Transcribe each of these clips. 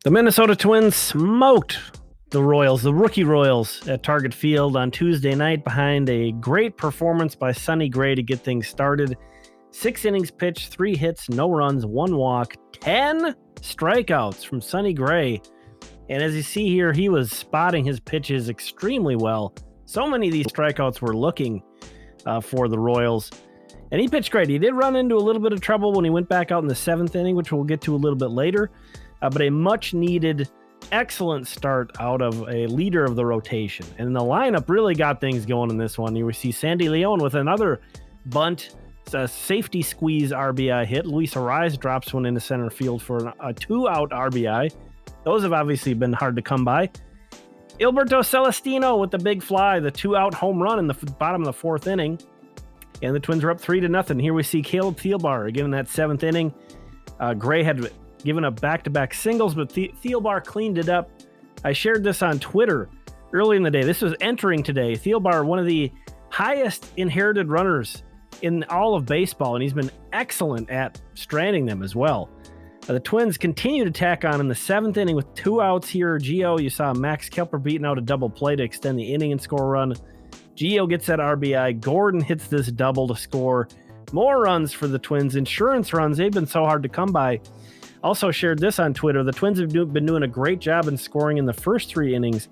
The Minnesota Twins smoked the Royals, the rookie Royals, at Target Field on Tuesday night behind a great performance by Sonny Gray to get things started. 6 innings pitched, 3 hits, no runs, 1 walk, 10 strikeouts from Sonny Gray. And as you see here, he was spotting his pitches extremely well. So many of these strikeouts were looking for the Royals. And he pitched great. He did run into a little bit of trouble when he went back out in the 7th inning, which we'll get to a little bit later. But a much-needed, excellent start out of a leader of the rotation. And the lineup really got things going in this one. You see Sandy Leon with another bunt, a safety squeeze RBI hit. Luis Arraez drops one into center field for a 2-out RBI. Those have obviously been hard to come by. Alberto Celestino with the big fly, the 2-out home run in the bottom of the 4th inning. And the Twins are up 3-0. Here we see Caleb Thielbar again in that 7th inning. Gray had given up back-to-back singles, but Thielbar cleaned it up. I shared this on Twitter early in the day. This was entering today. Thielbar, one of the highest inherited runners in all of baseball, and he's been excellent at stranding them as well. The Twins continue to tack on in the 7th inning with 2 outs here. Gio, you saw Max Kepler beating out a double play to extend the inning and score a run. Gio gets that RBI. Gordon hits this double to score more runs for the Twins. Insurance runs, they've been so hard to come by. Also shared this on Twitter. The Twins have been doing a great job in scoring in the first 3 innings,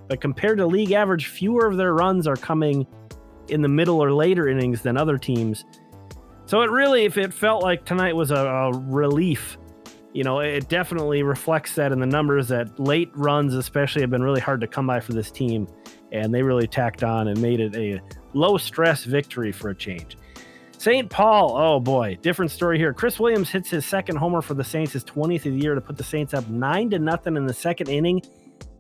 but compared to league average, fewer of their runs are coming in the middle or later innings than other teams. So if it felt like tonight was a relief, it definitely reflects that in the numbers that late runs especially have been really hard to come by for this team, and they really tacked on and made it a low-stress victory for a change. St. Paul, oh boy, different story here. Chris Williams hits his 2nd homer for the Saints, his 20th of the year, to put the Saints up 9-0 in the 2nd inning.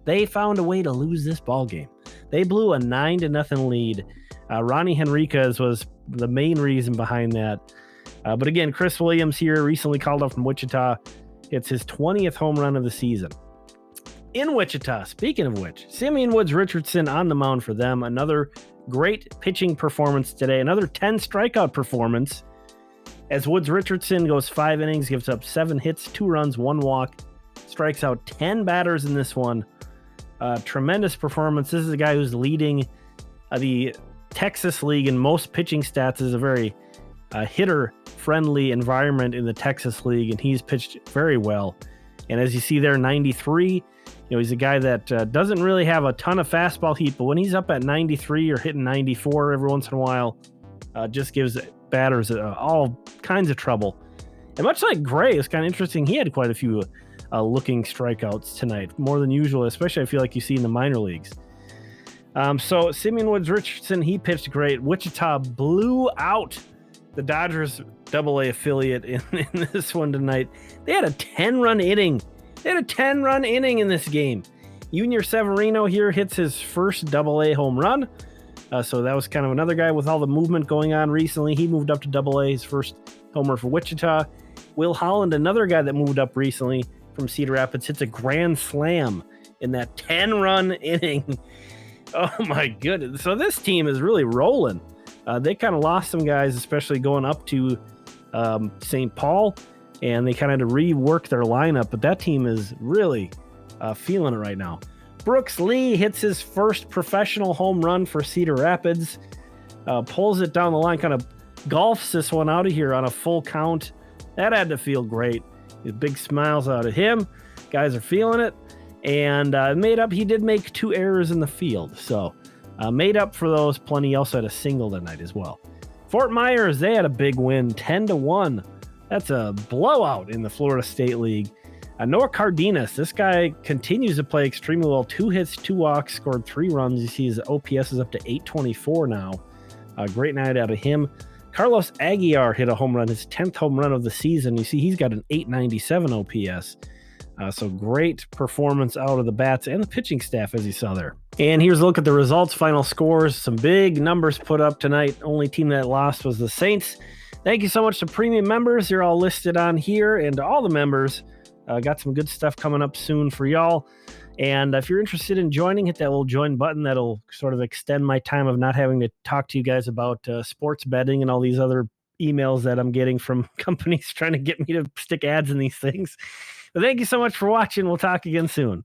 They found a way to lose this ball game. They blew a 9-0 lead. Ronnie Henriquez was the main reason behind that. But again, Chris Williams here, recently called up from Wichita, hits his 20th home run of the season. In Wichita, speaking of which, Simeon Woods Richardson on the mound for them. Another great pitching performance today. Another 10 strikeout performance as Woods Richardson goes 5 innings, gives up 7 hits, 2 runs, 1 walk, strikes out 10 batters in this one. Tremendous performance. This is a guy who's leading the Texas League in most pitching stats. Is a very hitter-friendly environment in the Texas League, and he's pitched very well. And as you see there, 93, he's a guy that doesn't really have a ton of fastball heat, but when he's up at 93 or hitting 94 every once in a while, just gives batters all kinds of trouble. And much like Gray, it's kind of interesting. He had quite a few looking strikeouts tonight, more than usual, especially I feel like you see in the minor leagues. So Simeon Woods Richardson, he pitched great. Wichita blew out the Dodgers AA affiliate in this one tonight. They had a 10-run inning. In this game. Yunior Severino here hits his first AA home run. So that was kind of another guy with all the movement going on recently. He moved up to AA, his first homer for Wichita. Will Holland, another guy that moved up recently from Cedar Rapids, hits a grand slam in that 10-run inning. Oh my goodness. So this team is really rolling. They kind of lost some guys, especially going up to St. Paul, and they kind of had to rework their lineup, but that team is really feeling it right now. Brooks Lee hits his first professional home run for Cedar Rapids, pulls it down the line, kind of golfs this one out of here on a full count. That had to feel great. Big smiles out of him. Guys are feeling it. And he did make 2 errors in the field, so made up for those plenty. He also had a single tonight as well. Fort Myers, they had a big win, 10-1. That's a blowout in the Florida State League. Noah Cardenas, this guy continues to play extremely well. 2 hits, 2 walks, scored 3 runs. You see his OPS is up to 824 now. Great night out of him. Carlos Aguiar hit a home run, his 10th home run of the season. You see he's got an 897 OPS. So great performance out of the bats and the pitching staff, as you saw there. And here's a look at the results, final scores. Some big numbers put up tonight. Only team that lost was the Saints. Thank you so much to premium members. You're all listed on here, and to all the members. Got some good stuff coming up soon for y'all. And if you're interested in joining, hit that little join button. That'll sort of extend my time of not having to talk to you guys about sports betting and all these other emails that I'm getting from companies trying to get me to stick ads in these things. But thank you so much for watching. We'll talk again soon.